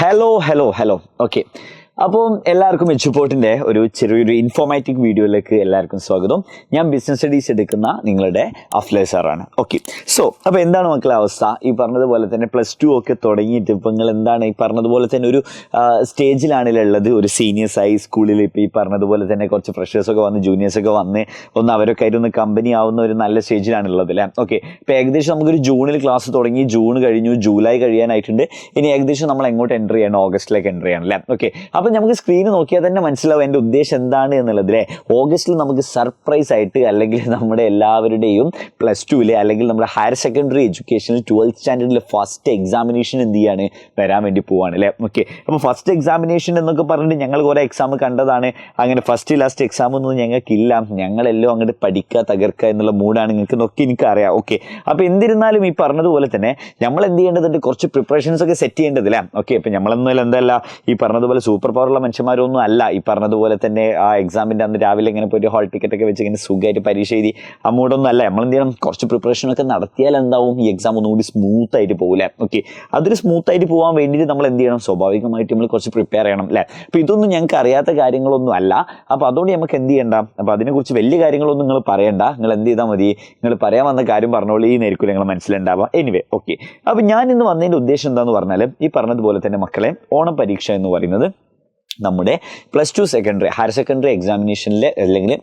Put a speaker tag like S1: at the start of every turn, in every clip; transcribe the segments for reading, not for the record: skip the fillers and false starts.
S1: Hello. Okay, അപ്പോൾ എല്ലാവർക്കും എച്ചുപോർട്ടിൻ്റെ ഒരു ചെറിയൊരു ഇൻഫോർമാറ്റീവ് വീഡിയോയിലേക്ക് എല്ലാവർക്കും സ്വാഗതം. ഞാൻ ബിസിനസ് സ്റ്റഡീസ് എടുക്കുന്ന നിങ്ങളുടെ അഫ്ലേ സാറാണ്. ഓക്കെ, സോ അപ്പോൾ എന്താണ് മക്കളെ അവസ്ഥ? ഈ പറഞ്ഞതുപോലെ തന്നെ +2 ഒക്കെ തുടങ്ങിയിട്ട് ഇപ്പോൾ നിങ്ങൾ എന്താണ് ഈ പറഞ്ഞതുപോലെ തന്നെ ഒരു സ്റ്റേജിലാണുള്ളത്. ഒരു സീനിയേഴ്സായി സ്കൂളിൽ ഇപ്പോൾ ഈ പറഞ്ഞതുപോലെ തന്നെ കുറച്ച് ഫ്രഷേഴ്സൊക്കെ വന്ന് ജൂനിയേഴ്സൊക്കെ വന്ന് അവരൊക്കെ ആയിട്ട് ഒന്ന് കമ്പനി ആവുന്ന ഒരു നല്ല സ്റ്റേജിലാണുള്ളത് അല്ലേ. ഓക്കെ, ഇപ്പോൾ ഏകദേശം നമുക്കൊരു ജൂണിൽ ക്ലാസ് തുടങ്ങി, ജൂൺ കഴിഞ്ഞു, ജൂലൈ കഴിയാനായിട്ടുണ്ട്. ഇനി ഏകദേശം നമ്മൾ എങ്ങോട്ട് എൻ്റർ ചെയ്യണം? ഓഗസ്റ്റിലേക്ക് എൻ്റർ ചെയ്യണം അല്ലേ. ഓക്കെ, അപ്പോൾ നമുക്ക് സ്ക്രീന് നോക്കിയാൽ തന്നെ മനസ്സിലാവും എൻ്റെ ഉദ്ദേശം എന്താണ് എന്നുള്ളതിലെ. ഓഗസ്റ്റിൽ നമുക്ക് സർപ്രൈസ് ആയിട്ട് അല്ലെങ്കിൽ നമ്മുടെ എല്ലാവരുടെയും +2 അല്ലെങ്കിൽ നമ്മുടെ ഹയർ സെക്കൻഡറി എഡ്യൂക്കേഷനിൽ 12th സ്റ്റാൻഡേർഡിലെ ഫസ്റ്റ് എക്സാമിനേഷൻ എന്ത് ചെയ്യാണ് വരാൻ വേണ്ടി പോവാണ് അല്ലേ. ഓക്കെ, അപ്പോൾ ഫസ്റ്റ് എക്സാമിനേഷൻ എന്നൊക്കെ പറഞ്ഞിട്ട് ഞങ്ങൾ കുറേ എക്സാം കണ്ടതാണ്. അങ്ങനെ ഫസ്റ്റ് ലാസ്റ്റ് എക്സാം ഒന്നും ഞങ്ങൾക്കില്ല. ഞങ്ങളെല്ലാം അങ്ങോട്ട് പഠിക്കുക തകർക്കുക എന്നുള്ള മൂഡാണ് നിങ്ങൾക്ക് നോക്കി എനിക്കറിയാം. ഓക്കെ, അപ്പോൾ എന്തിരുന്നാലും ഈ പറഞ്ഞതുപോലെ തന്നെ നമ്മൾ എന്ത് ചെയ്യേണ്ടതുണ്ട്? കുറച്ച് പ്രിപ്പറേഷൻസ് ഒക്കെ സെറ്റ് ചെയ്യേണ്ടതില്ല. ഓക്കെ, ഇപ്പം നമ്മളൊന്നും എന്തല്ല ഈ പറഞ്ഞതുപോലെ സൂപ്പർ പവറുള്ള മനുഷ്യന്മാരൊന്നും അല്ല. ഈ പറഞ്ഞതുപോലെ തന്നെ ആ എക്സാമിൻ്റെ അന്ന് രാവിലെ ഇങ്ങനെ പോയിട്ട് ഹാൾ ടിക്കറ്റൊക്കെ വെച്ച് ഇങ്ങനെ സുഖമായിട്ട് പരീക്ഷ എഴുതി ആ മൂടൊന്നും അല്ല. നമ്മൾ എന്ത് ചെയ്യണം? കുറച്ച് പ്രിപ്പറേഷനൊക്കെ നടത്തിയാൽ എന്താവും? ഈ എക്സാം ഒന്നുകൂടി സ്മൂത്തായിട്ട് പോകില്ല. ഓക്കെ, അതൊരു സ്മൂത്തായിട്ട് പോകാൻ വേണ്ടിയിട്ട് നമ്മൾ എന്ത് ചെയ്യണം? സ്വാഭാവികമായിട്ട് നമ്മൾ കുറച്ച് പ്രിപ്പയർ ചെയ്യണം അല്ലേ. അപ്പോൾ ഇതൊന്നും ഞങ്ങൾക്ക് അറിയാത്ത കാര്യങ്ങളൊന്നും അല്ല. അപ്പോൾ അതുകൊണ്ട് നമുക്ക് എന്ത് ചെയ്യണ്ട? അപ്പോൾ അതിനെക്കുറിച്ച് വലിയ കാര്യങ്ങളൊന്നും നിങ്ങൾ പറയണ്ട. നിങ്ങൾ എന്ത് ചെയ്താൽ മതി? നിങ്ങൾ പറയാൻ വന്ന കാര്യം പറഞ്ഞോളൂ എന്നായിരിക്കും നിങ്ങൾ മനസ്സിലുണ്ടാവുക. എനിവേ, ഓക്കെ, അപ്പോൾ ഞാൻ ഇന്ന് വന്നതിൻ്റെ ഉദ്ദേശം എന്താണെന്ന് പറഞ്ഞാൽ ഈ പറഞ്ഞതുപോലെ തന്നെ മക്കളെ, ഓണം പരീക്ഷ എന്ന് പറയുന്നത് നമ്മുടെ +2 സെക്കൻഡറി ഹയർ സെക്കൻഡറി എക്സാമിനേഷനിൽ അല്ലെങ്കിൽ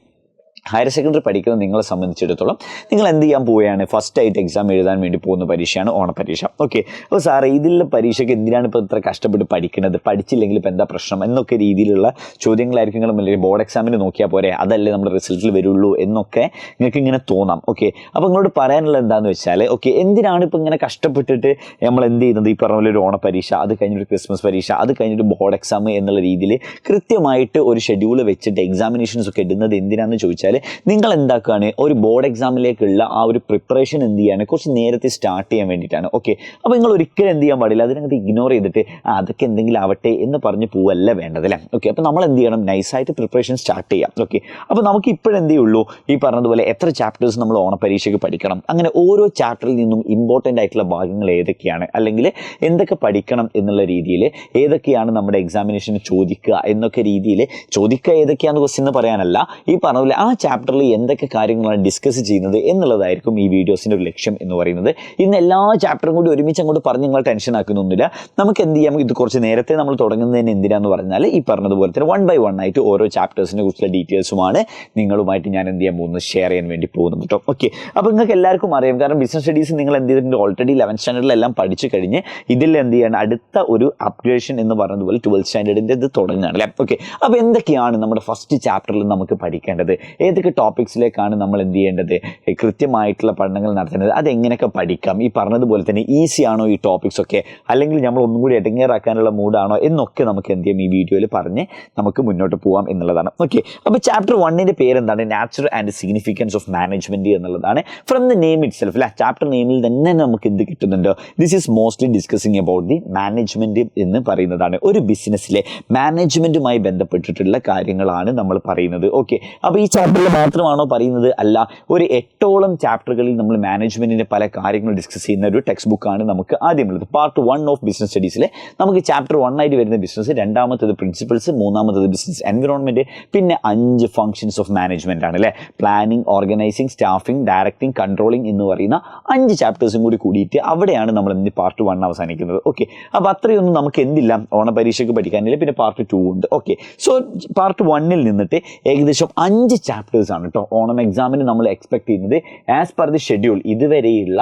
S1: ഹയർ സെക്കൻഡറി പഠിക്കുന്ന നിങ്ങളെ സംബന്ധിച്ചിടത്തോളം നിങ്ങൾ എന്ത് ചെയ്യാൻ പോവുകയാണ്? ഫസ്റ്റായിട്ട് എക്സാം എഴുതാൻ വേണ്ടി പോകുന്ന പരീക്ഷയാണ് ഓണപ്പരീക്ഷ. ഓക്കെ, അപ്പോൾ സാറേ ഇതിലെ പരീക്ഷയ്ക്ക് എന്തിനാണ് ഇപ്പോൾ ഇത്ര കഷ്ടപ്പെട്ട് പഠിക്കുന്നത്? പഠിച്ചില്ലെങ്കിൽ ഇപ്പോൾ എന്താ പ്രശ്നം എന്നൊക്കെ രീതിയിലുള്ള ചോദ്യങ്ങളായിരിക്കും നിങ്ങൾ അല്ലെങ്കിൽ ബോർഡ് എക്സാമിന് നോക്കിയാൽ പോരെ, അതല്ലേ നമ്മുടെ റിസൾട്ടിൽ വരുള്ളൂ എന്നൊക്കെ നിങ്ങൾക്ക് ഇങ്ങനെ തോന്നാം. ഓക്കെ, അപ്പോൾ നിങ്ങളോട് പറയാനുള്ളത് എന്താണെന്ന് വെച്ചാൽ, ഓക്കെ, എന്തിനാണ് ഇപ്പോൾ ഇങ്ങനെ കഷ്ടപ്പെട്ടിട്ട് നമ്മൾ എന്ത് ചെയ്യുന്നത്? ഈ പറഞ്ഞ പോലെ ഒരു ഓണപ്പരീക്ഷ, അത് കഴിഞ്ഞൊരു ക്രിസ്മസ് പരീക്ഷ, അത് കഴിഞ്ഞൊരു ബോർഡ് എക്സാം എന്നുള്ള രീതിയിൽ കൃത്യമായിട്ട് ഒരു ഷെഡ്യൂൾ വെച്ചിട്ട് എക്സാമിനേഷൻസ് ഒക്കെ ഇടുന്നത് എന്തിനാണെന്ന് ചോദിച്ചാൽ, നിങ്ങൾ എന്താക്കുകയാണ്? ഒരു ബോർഡ് എക്സാമിലേക്കുള്ള ആ ഒരു പ്രിപ്പറേഷൻ എന്ത് ചെയ്യാണ്? കുറച്ച് നേരത്തെ സ്റ്റാർട്ട് ചെയ്യാൻ വേണ്ടിയിട്ടാണ്. ഓക്കെ, അപ്പോൾ നിങ്ങൾ ഒരിക്കലും എന്ത് ചെയ്യാൻ പാടില്ല? അതിനകത്ത് ഇഗ്നോർ ചെയ്തിട്ട് അതൊക്കെ എന്തെങ്കിലും ആവട്ടെ എന്ന് പറഞ്ഞ് പോവല്ല വേണ്ടത് അല്ലേ. ഓക്കെ, അപ്പോൾ നമ്മൾ എന്ത് ചെയ്യണം? നൈസായിട്ട് പ്രിപ്പറേഷൻ സ്റ്റാർട്ട് ചെയ്യാം. ഓക്കെ, അപ്പോൾ നമുക്ക് ഇപ്പോഴെന്തേ ഉള്ളൂ? ഈ പറഞ്ഞതുപോലെ എത്ര ചാപ്റ്റേഴ്സ് നമ്മൾ ഓണപ്പരീക്ഷയ്ക്ക് പഠിക്കണം, അങ്ങനെ ഓരോ ചാപ്റ്ററിൽ നിന്നും ഇമ്പോർട്ടൻ്റ് ആയിട്ടുള്ള ഭാഗങ്ങൾ ഏതൊക്കെയാണ്, അല്ലെങ്കിൽ എന്തൊക്കെ പഠിക്കണം എന്നുള്ള രീതിയിൽ ഏതൊക്കെയാണ് നമ്മുടെ എക്സാമിനേഷന് ചോദിക്കുക എന്നൊക്കെ രീതിയിൽ ചോദിക്കുക ഏതൊക്കെയാണെന്ന് ക്വസ്റ്റ്യൻ എന്ന് പറയാനല്ല, ഈ പറഞ്ഞ പോലെ ആ ചാപ്റ്ററിൽ എന്തൊക്കെ കാര്യങ്ങളാണ് ഡിസ്കസ് ചെയ്യുന്നത് എന്നുള്ളതായിരിക്കും ഈ വീഡിയോസിൻ്റെ ഒരു ലക്ഷ്യം എന്ന് പറയുന്നത്. ഇന്ന് എല്ലാ ചാപ്റ്ററും കൂടി ഒരുമിച്ച് അങ്ങോട്ട് പറഞ്ഞ് നിങ്ങൾ ടെൻഷൻ ആക്കുന്നൊന്നുമില്ല. നമുക്ക് എന്ത് ചെയ്യാം? ഇത് കുറച്ച് നേരത്തെ നമ്മൾ തുടങ്ങുന്നതിന് എന്തിനാന്ന് പറഞ്ഞാൽ ഈ പറഞ്ഞതുപോലെ തന്നെ 1 by 1 ആയിട്ട് ഓരോ ചാപ്റ്റേഴ്സിനെ കുറിച്ചുള്ള ഡീറ്റെയിൽസുമാണ് നിങ്ങളുമായിട്ട് ഞാൻ എന്ത് ചെയ്യാൻ പോകുന്നത്? ഷെയർ ചെയ്യാൻ വേണ്ടി പോകുന്നത് കേട്ടോ. ഓക്കെ, അപ്പോൾ നിങ്ങൾക്ക് എല്ലാവർക്കും അറിയാം, കാരണം ബിസിനസ് സ്റ്റഡീസ് നിങ്ങൾ എന്ത് ചെയ്തിട്ടുണ്ട്? ഓൾറെഡി 11th സ്റ്റാൻഡേർഡിലെല്ലാം പഠിച്ചു കഴിഞ്ഞ് ഇതിൽ എന്ത് ചെയ്യണം? അടുത്ത ഒരു അപ്ഗ്രേഷൻ എന്ന് പറഞ്ഞതുപോലെ 12th സ്റ്റാൻഡേർഡിൻ്റെ ഇത് തുടങ്ങുകയാണ് അല്ലേ. ഓക്കെ, അപ്പോൾ എന്തൊക്കെയാണ് നമ്മുടെ ഫസ്റ്റ് ചാപ്റ്ററിൽ നമുക്ക് പഠിക്കേണ്ടത്? ഏതൊക്കെ ടോപ്പിക്സിലേക്കാണ് നമ്മൾ എന്ത് ചെയ്യേണ്ടത്? കൃത്യമായിട്ടുള്ള പഠനങ്ങൾ നടത്തേണ്ടത്? അതെങ്ങനെയൊക്കെ പഠിക്കാം? ഈ പറഞ്ഞതുപോലെ തന്നെ ഈസി ആണോ ഈ ടോപ്പിക്സ് ഒക്കെ, അല്ലെങ്കിൽ നമ്മൾ ഒന്നും കൂടി എടങ്ങേറാക്കാനുള്ള മൂഡാണോ എന്നൊക്കെ നമുക്ക് എന്ത് ചെയ്യാം? ഈ വീഡിയോയിൽ പറഞ്ഞ് നമുക്ക് മുന്നോട്ട് പോകാം എന്നുള്ളതാണ്. ഓക്കെ, അപ്പോൾ ചാപ്റ്റർ 1ൻ്റെ പേരെന്താണ്? Nature and significance of management എന്നുള്ളതാണ്. From the name itself അല്ല, ചാപ്റ്റർ നെയിമിൽ തന്നെ നമുക്ക് എന്ത് കിട്ടുന്നുണ്ടോ? This is mostly discussing about the management എന്ന് പറയുന്നതാണ്. ഒരു ബിസിനസ്സിലെ മാനേജ്മെൻറ്റുമായി ബന്ധപ്പെട്ടിട്ടുള്ള കാര്യങ്ങളാണ് നമ്മൾ പറയുന്നത്. ഓക്കെ, അപ്പോൾ ഈ ചാപ്റ്ററിൽ മാത്രമാണോ പറയുന്നത്? അല്ല, ഒരു 8ഓളം ചാപ്റ്ററുകളിൽ നമ്മൾ മാനേജ്മെൻറ്റിൻ്റെ പല കാര്യങ്ങൾ ഡിസ്കസ് ചെയ്യുന്ന ഒരു ടെക്സ്റ്റ് ബുക്കാണ് നമുക്ക് ആദ്യമുള്ളത്. പാർട്ട് 1 ഓഫ് ബിസിനസ് സ്റ്റഡീസിലെ നമുക്ക് ചാപ്റ്റർ 1 ആയിട്ട് വരുന്ന ബിസിനസ്, രണ്ടാമത്തത് പ്രിൻസിപ്പിൾസ്, മൂന്നാമത്തത് ബിസിനസ് എൻവിറോൺമെൻറ്റ്, പിന്നെ 5 ഫങ്ഷൻസ് ഓഫ് മാനേജ്മെൻറ്റ് ആണ് അല്ലേ. Planning, organising, staffing, directing, controlling എന്ന് പറയുന്ന 5 ചാപ്റ്റേഴ്സും കൂടി കൂടിയിട്ട് അവിടെയാണ് നമ്മൾ എന്ത് പാർട്ട് 1 അവസാനിക്കുന്നത്. ഓക്കെ, അപ്പോൾ അത്രയൊന്നും നമുക്ക് എന്തില്ല ഓണപരീക്ഷയ്ക്ക് പഠിക്കാനില്ല. പിന്നെ പാർട്ട് 2 ഉണ്ട്. ഓക്കെ, സോ പാർട്ട് 1ൽ നിന്നിട്ട് ഏകദേശം 5 ചാപ്റ്റേഴ്സ് ആണ് കേട്ടോ ഓണം എക്സാമിന് നമ്മൾ എക്സ്പെക്ട് ചെയ്യുന്നത്. ആസ് പെർ ദി ഷെഡ്യൂൾ ഇതുവരെയുള്ള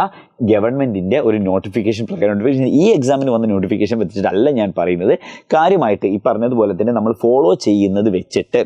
S1: ഗവൺമെൻറ്റിൻ്റെ ഒരു നോട്ടിഫിക്കേഷൻ പ്രകാരം, ഈ എക്സാമിന് വന്ന നോട്ടിഫിക്കേഷൻ വെച്ചിട്ടല്ല ഞാൻ പറയുന്നത്, കാര്യമായിട്ട് ഈ പറഞ്ഞതുപോലെ തന്നെ നമ്മൾ ഫോളോ ചെയ്യുന്നത് വെച്ചിട്ട്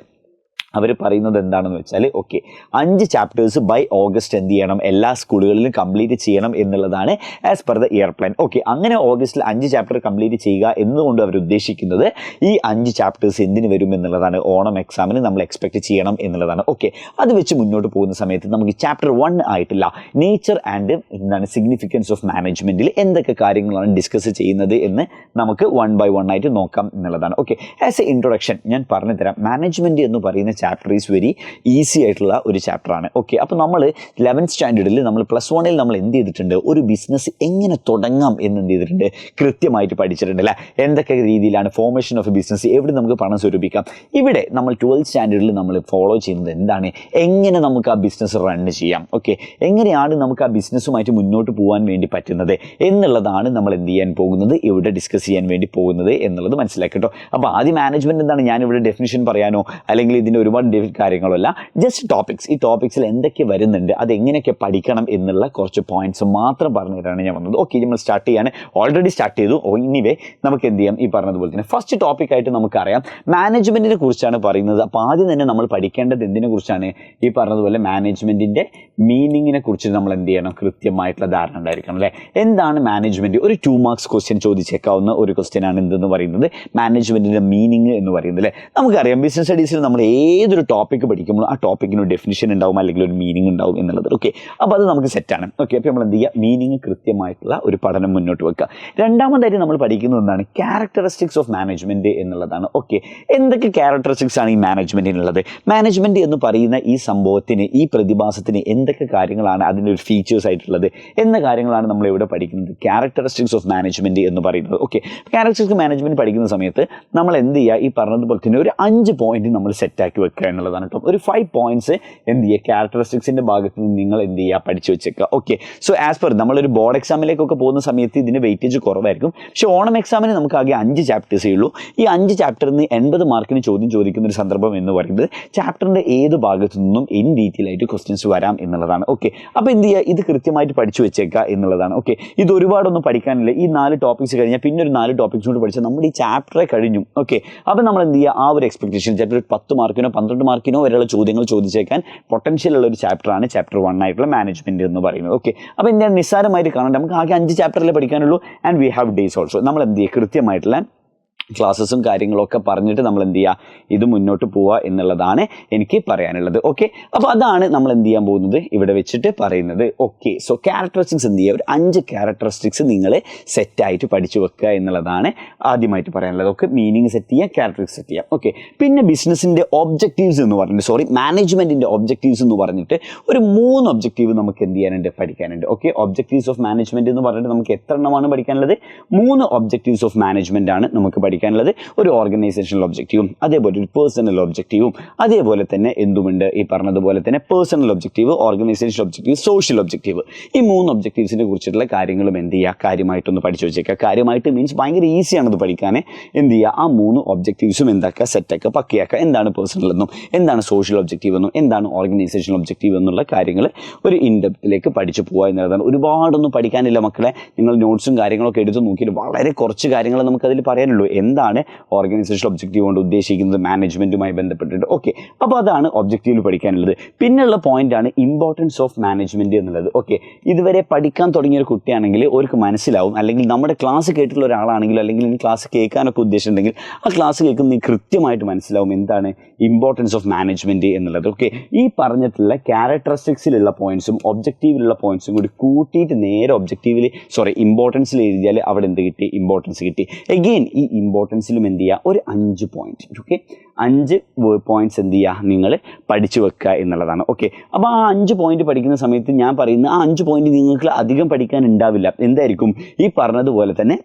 S1: അവർ പറയുന്നത് എന്താണെന്ന് വെച്ചാൽ, ഓക്കെ, 5 ചാപ്റ്റേഴ്സ് ബൈ ഓഗസ്റ്റ് എന്ത് ചെയ്യണം? എല്ലാ സ്കൂളുകളിലും കംപ്ലീറ്റ് ചെയ്യണം എന്നുള്ളതാണ് as per the year plan. Okay, അങ്ങനെ ഓഗസ്റ്റിൽ 5 ചാപ്റ്റർ കംപ്ലീറ്റ് ചെയ്യുക എന്നുകൊണ്ട് അവർ ഉദ്ദേശിക്കുന്നത് ഈ 5 ചാപ്റ്റേഴ്സ് എന്തിന് വരും എന്നുള്ളതാണ്. ഓണം എക്സാമിന് നമ്മൾ എക്സ്പെക്ട് ചെയ്യണം എന്നുള്ളതാണ്. ഓക്കെ, അത് വെച്ച് മുന്നോട്ട് പോകുന്ന സമയത്ത് നമുക്ക് ചാപ്റ്റർ 1 ആയിട്ടില്ല നേച്ചർ ആൻഡ് എന്താണ് സിഗ്നിഫിക്കൻസ് ഓഫ് മാനേജ്മെൻറ്റിൽ എന്തൊക്കെ കാര്യങ്ങളാണ് ഡിസ്കസ് ചെയ്യുന്നത് എന്ന് നമുക്ക് 1 by 1 ആയിട്ട് നോക്കാം എന്നുള്ളതാണ്. ഓക്കെ, ആസ് എ ഇൻട്രൊഡക്ഷൻ ഞാൻ പറഞ്ഞു തരാം. മാനേജ്മെൻറ്റ് എന്ന് പറയുന്ന ചാപ്റ്റർ ഈസ് വെരി ഈസി ആയിട്ടുള്ള ഒരു ചാപ്റ്ററാണ്. ഓക്കെ, അപ്പോൾ നമ്മൾ 11th സ്റ്റാൻഡേർഡിൽ നമ്മൾ +1 നമ്മൾ എന്ത് ചെയ്തിട്ടുണ്ട്, ഒരു ബിസിനസ് എങ്ങനെ തുടങ്ങാം എന്ന് എന്ത് ചെയ്തിട്ടുണ്ട്, കൃത്യമായിട്ട് പഠിച്ചിട്ടുണ്ട് അല്ലേ. എന്തൊക്കെ രീതിയിലാണ് ഫോർമേഷൻ ഓഫ് എ ബിസിനസ്, എവിടെ നമുക്ക് പണം സ്വരൂപിക്കാം. ഇവിടെ നമ്മൾ 12th സ്റ്റാൻഡേർഡിൽ നമ്മൾ ഫോളോ ചെയ്യുന്നത് എന്താണ്, എങ്ങനെ നമുക്ക് ആ ബിസിനസ് റൺ ചെയ്യാം, ഓക്കെ, എങ്ങനെയാണ് നമുക്ക് ആ ബിസിനസ്സുമായിട്ട് മുന്നോട്ട് പോകാൻ വേണ്ടി പറ്റുന്നത് എന്നുള്ളതാണ് നമ്മൾ എന്ത് ചെയ്യാൻ പോകുന്നത്, ഇവിടെ ഡിസ്കസ് ചെയ്യാൻ വേണ്ടി പോകുന്നത് എന്നുള്ളത് മനസ്സിലാക്കട്ടോ. അപ്പോൾ ആദ്യം മാനേജ്മെൻറ്റ് എന്താണ്, ഞാനിവിടെ ഡെഫിനിഷൻ പറയാനോ അല്ലെങ്കിൽ ഇതിൻ്റെ ഒരുപാട് കാര്യങ്ങളല്ല, ജസ്റ്റ് ടോപ്പിക്സ്, ഈ ടോപ്പിക്സിൽ എന്തൊക്കെ വരുന്നുണ്ട്, അതെങ്ങനെയൊക്കെ പഠിക്കണം എന്നുള്ള കുറച്ച് പോയിന്റ്സ് മാത്രം പറഞ്ഞു തരാനാണ് ഞാൻ വന്നത്. ഓക്കെ, നമ്മൾ സ്റ്റാർട്ട് ചെയ്യാണ്, ഓൾറെഡി സ്റ്റാർട്ട് ചെയ്തു. ഇനിവേ നമുക്ക് എന്ത് ചെയ്യാം, ഈ പറഞ്ഞതുപോലെ തന്നെ ഫസ്റ്റ് ടോപ്പിക്കായിട്ട് നമുക്കറിയാം മാനേജ്മെൻറ്റിനെ കുറിച്ചാണ് പറയുന്നത്. അപ്പോൾ ആദ്യം തന്നെ നമ്മൾ പഠിക്കേണ്ടത് എന്തിനെ കുറിച്ചാണ്, ഈ പറഞ്ഞതുപോലെ മാനേജ്മെൻറ്റിൻ്റെ മീനിങ്ങിനെ കുറിച്ച് നമ്മൾ എന്ത് ചെയ്യണം, കൃത്യമായിട്ടുള്ള ധാരണ ഉണ്ടായിരിക്കണം അല്ലേ. എന്താണ് മാനേജ്മെൻറ്റ്, ഒരു 2 മാർക്സ് ക്വസ്റ്റ്യൻ ചോദിച്ചേക്കാവുന്ന ഒരു ക്വസ്റ്റ്യനാണ് എന്തെന്ന് പറയുന്നത്, മാനേജ്മെൻറ്റിൻ്റെ മീനിങ് എന്ന് പറയുന്നത് അല്ലേ. നമുക്കറിയാം ബിസിനസ് സ്റ്റഡീസിൽ നമ്മൾ ഏതൊരു ടോപ്പിക്ക് പഠിക്കുമ്പോൾ ആ ടോപ്പിക്കിന് ഒരു ഡെഫിനിഷൻ ഉണ്ടാവും അല്ലെങ്കിൽ ഒരു മീനിങ് ഉണ്ടാവും എന്നുള്ളത്. ഓക്കെ, അപ്പോൾ അത് നമുക്ക് സെറ്റാണ്. ഓക്കെ, അപ്പോൾ നമ്മൾ എന്ത് ചെയ്യുക, മീനിങ് കൃത്യമായിട്ടുള്ള ഒരു പഠനം മുന്നോട്ട് വെക്കുക. രണ്ടാമതായിട്ട് നമ്മൾ പഠിക്കുന്നത് എന്താണ്, ക്യാരക്ടറിസ്റ്റിക്സ് ഓഫ് മാനേജ്മെൻറ്റ് എന്നുള്ളതാണ്. ഓക്കെ, എന്തൊക്കെ ക്യാരക്ടറിസ്റ്റിക്സ് ആണ് ഈ മാനേജ്മെൻറ്റിനുള്ളത്, മാനേജ്മെൻറ്റ് എന്ന് പറയുന്ന ഈ സംഭവത്തിന്, ഈ പ്രതിഭാസത്തിന് എന്തൊക്കെ കാര്യങ്ങളാണ് അതിൻ്റെ ഒരു ഫീച്ചേഴ്സ് ആയിട്ടുള്ളത് എന്ന കാര്യങ്ങളാണ് നമ്മൾ ഇവിടെ പഠിക്കുന്നത്, ക്യാരക്ടറിസ്റ്റിക്സ് ഓഫ് മാനേജ്മെൻറ്റ് എന്ന് പറയുന്നത്. ഓക്കെ, ക്യാരക്ടറിസ്റ്റിക്സ് മാനേജ്മെൻറ്റ് പഠിക്കുന്ന സമയത്ത് നമ്മൾ എന്ത് ചെയ്യുക, ഈ പറഞ്ഞതുപോലെ തന്നെ ഒരു 5 പോയിന്റ് നമ്മൾ സെറ്റാക്കി വെക്കുക എന്നുള്ളതാണ് കേട്ടോ. ഒരു 5 പോയിന്റ്സ് എന്ത് ചെയ്യുക, ക്യാരക്ടറിസ്റ്റിക്സിൻ്റെ ഭാഗത്ത് നിന്ന് നിങ്ങൾ എന്ത് ചെയ്യുക, പഠിച്ചു വെച്ചേക്കുക. ഓക്കെ, സോ ആസ് പെർ നമ്മളൊരു ബോർഡ് എക്സാമിലേക്കൊക്കെ പോകുന്ന സമയത്ത് ഇതിന് വെയിറ്റേജ് കുറവായിരിക്കും. പക്ഷേ ഓണം എക്സാമിന് നമുക്ക് ആകെ 5 ചാപ്റ്റേഴ്സേ ഉള്ളൂ. ഈ 5 ചാപ്റ്ററിൽ നിന്ന് 80 മാർക്കിന് ചോദ്യം ചോദിക്കുന്ന ഒരു സന്ദർഭം എന്ന് പറയുന്നത് ചാപ്റ്ററിൻ്റെ ഏത് ഭാഗത്തു നിന്നും ഇൻ ഡീറ്റെയിൽ ആയിട്ട് ക്വസ്റ്റ്യൻസ് വരാം എന്നുള്ളതാണ്. ഓക്കെ, അപ്പോൾ എന്ത് ചെയ്യുക, ഇത് കൃത്യമായിട്ട് പഠിച്ചു വെച്ചേക്കുക എന്നുള്ളതാണ്. ഓക്കെ, ഇത് ഒരുപാടൊന്നും പഠിക്കാനില്ല. ഈ 4 ടോപ്പിക്സ് കഴിഞ്ഞാൽ പിന്നെ ഒരു 4 ടോപ്പിക്സ് കൂടി പഠിച്ചാൽ നമ്മുടെ ഈ ചാപ്റ്ററെ കഴിഞ്ഞു. ഓക്കെ, അപ്പോൾ നമ്മൾ എന്ത് ചെയ്യുക, ആ ഒരു എക്സ്പെക്ടേഷൻ ചിലപ്പോൾ 10 മാർക്കിനോ 12 മാർക്കിനോ വരെയുള്ള ചോദ്യങ്ങൾ ചോദിച്ചേക്കാൻ പൊട്ടൻഷ്യൽ ഉള്ള ഒരു ചാപ്റ്ററാണ് ചാപ്റ്റർ 1 ആയിട്ടുള്ള മാനേജ്മെൻറ്റ് എന്ന് പറയുന്നത്. ഓക്കെ, അപ്പോൾ എന്താണ് നിസ്സാരമായിട്ട് കാണാൻ, നമുക്ക് ആകെ 5 ചാപ്റ്ററിലേ പഠിക്കാനുള്ളൂ. And we have days also. നമ്മൾ എന്ത് ചെയ്യുക, കൃത്യമായിട്ടുള്ള ക്ലാസ്സസും കാര്യങ്ങളൊക്കെ പറഞ്ഞിട്ട് നമ്മൾ എന്ത് ചെയ്യുക, ഇത് മുന്നോട്ട് പോവുക എന്നുള്ളതാണ് എനിക്ക് പറയാനുള്ളത്. ഓക്കെ, അപ്പോൾ അതാണ് നമ്മൾ എന്ത് ചെയ്യാൻ പോകുന്നത് ഇവിടെ വെച്ചിട്ട് പറയുന്നത്. ഓക്കെ, സോ ക്യാരക്ടറിസ്റ്റിക്സ് എന്ത് ചെയ്യുക, ഒരു 5 ക്യാരക്ടറിസ്റ്റിക്സ് നിങ്ങൾ സെറ്റായിട്ട് പഠിച്ചു വെക്കുക എന്നുള്ളതാണ് ആദ്യമായിട്ട് പറയാനുള്ളത്. ഓക്കെ, മീനിങ് സെറ്റ് ചെയ്യുക, ക്യാരക്ടറിസ്റ്റിക്സ് സെറ്റ് ചെയ്യുക. ഓക്കെ, പിന്നെ ബിസിനസ്സിൻ്റെ ഒബ്ജക്റ്റീവ്സ് എന്ന് പറഞ്ഞിട്ട് മാനേജ്മെൻറ്റിൻ്റെ ഒബ്ജക്റ്റീവ്സ് എന്ന് പറഞ്ഞിട്ട് ഒരു 3 ഒബ്ജക്റ്റീവ് നമുക്ക് എന്ത് ചെയ്യാനുണ്ട്, പഠിക്കാനുണ്ട്. ഓക്കെ, ഒബ്ജക്റ്റീവ്സ് ഓഫ് മാനേജ്മെൻറ്റ് എന്ന് പറഞ്ഞിട്ട് നമുക്ക് എത്ര എണ്ണമാണ് പഠിക്കാനുള്ളത്, 3 ഒബ്ജക്റ്റീവ്സ് ഓഫ് മാനേജ്മെൻറ്റ് ആണ് നമുക്ക് പഠിക്കാനുള്ളത്. ഒരു ഓർഗനൈസേഷണൽ ഒബ്ജക്റ്റീവും അതേപോലെ ഒരു പേഴ്സണൽ ഒബ്ജക്റ്റീവും അതേപോലെ തന്നെ എന്തുമുണ്ട്, ഈ പറഞ്ഞതുപോലെ തന്നെ personal objective, organisational objective, social objective. ഈ 3 ഒബ്ജക്റ്റീവ്സിനെ കുറിച്ചിട്ടുള്ള കാര്യങ്ങളും എന്ത് ചെയ്യുക, കാര്യമായിട്ടൊന്ന് പഠിച്ചു വെച്ചേക്കുക. കാര്യമായിട്ട് മീൻസ് ഭയങ്കര ഈസിയാണത് പഠിക്കാൻ. എന്ത് ചെയ്യുക, ആ 3 ഒബ്ജക്റ്റീവ്സും എന്താക്കുക, സെറ്റാക്കുക, പക്കയാക്കുക. എന്താണ് പേഴ്സണൽ എന്നും എന്താണ് സോഷ്യൽ ഒബ്ജക്റ്റീവ് എന്നും എന്താണ് ഓർഗനൈസേഷണൽ ഒബ്ജക്റ്റീവ് എന്നുള്ള കാര്യങ്ങൾ ഒരു ഇൻഡെപ്തിലേക്ക് പഠിച്ചു പോകുക എന്നുള്ളതാണ്. ഒരുപാടൊന്നും പഠിക്കാനില്ല മക്കളെ. നിങ്ങൾ നോട്ട്സും കാര്യങ്ങളൊക്കെ എടുത്ത് നോക്കിയിട്ട് വളരെ കുറച്ച് കാര്യങ്ങൾ നമുക്കതിൽ പറയാനുള്ളൂ. എന്താണ് ഓർഗനൈസേഷൻ ഒബ്ജക്റ്റീവ് കൊണ്ട് ഉദ്ദേശിക്കുന്നത് മാനേജ്മെൻറ്റുമായി ബന്ധപ്പെട്ടിട്ട്. ഓക്കെ, അപ്പോൾ അതാണ് ഒബ്ജക്റ്റീവിൽ പഠിക്കാനുള്ളത്. പിന്നെയുള്ള പോയിന്റാണ് ഇമ്പോർട്ടൻസ് ഓഫ് മാനേജ്മെൻറ്റ് എന്നുള്ളത്. ഓക്കെ, ഇതുവരെ പഠിക്കാൻ തുടങ്ങിയ ഒരു കുട്ടിയാണെങ്കിൽ അവർക്ക് മനസ്സിലാവും, അല്ലെങ്കിൽ നമ്മുടെ ക്ലാസ് കേട്ടിട്ടുള്ള ഒരാളാണെങ്കിലും അല്ലെങ്കിൽ ക്ലാസ് കേൾക്കാനൊക്കെ ഉദ്ദേശിച്ചിട്ടുണ്ടെങ്കിൽ ആ ക്ലാസ് കേൾക്കുന്ന കൃത്യമായിട്ട് മനസ്സിലാവും എന്താണ് ഇമ്പോർട്ടൻസ് ഓഫ് മാനേജ്മെൻറ്റ് എന്നുള്ളത്. ഓക്കെ, ഈ പറഞ്ഞിട്ടുള്ള ക്യാരക്ടറിസ്റ്റിക്സിലുള്ള പോയിന്റ്സും ഒബ്ജക്റ്റീവിലുള്ള പോയിന്റ്സും കൂടി കൂട്ടിയിട്ട് നേരെ ഇമ്പോർട്ടൻസിൽ എഴുതിയാൽ അവിടെ എന്ത് കിട്ടി, ഇമ്പോർട്ടൻസ് കിട്ടി. എഗെയിൻ ഈ ഇമ്പോർട്ടൻസിലും എന്ത് ചെയ്യുക, ഒരു 5 പോയിന്റ്. ഓക്കെ, 5 പോയിന്റ്സ് എന്ത് ചെയ്യുക, നിങ്ങൾ പഠിച്ചു വെക്കുക എന്നുള്ളതാണ്. ഓക്കെ, അപ്പോൾ ആ 5 പോയിന്റ് പഠിക്കുന്ന സമയത്ത് ഞാൻ പറയുന്ന ആ 5 പോയിന്റ് നിങ്ങൾക്ക് അധികം പഠിക്കാൻ ഉണ്ടാവില്ല. എന്തായിരിക്കും, ഈ പറഞ്ഞതുപോലെ തന്നെ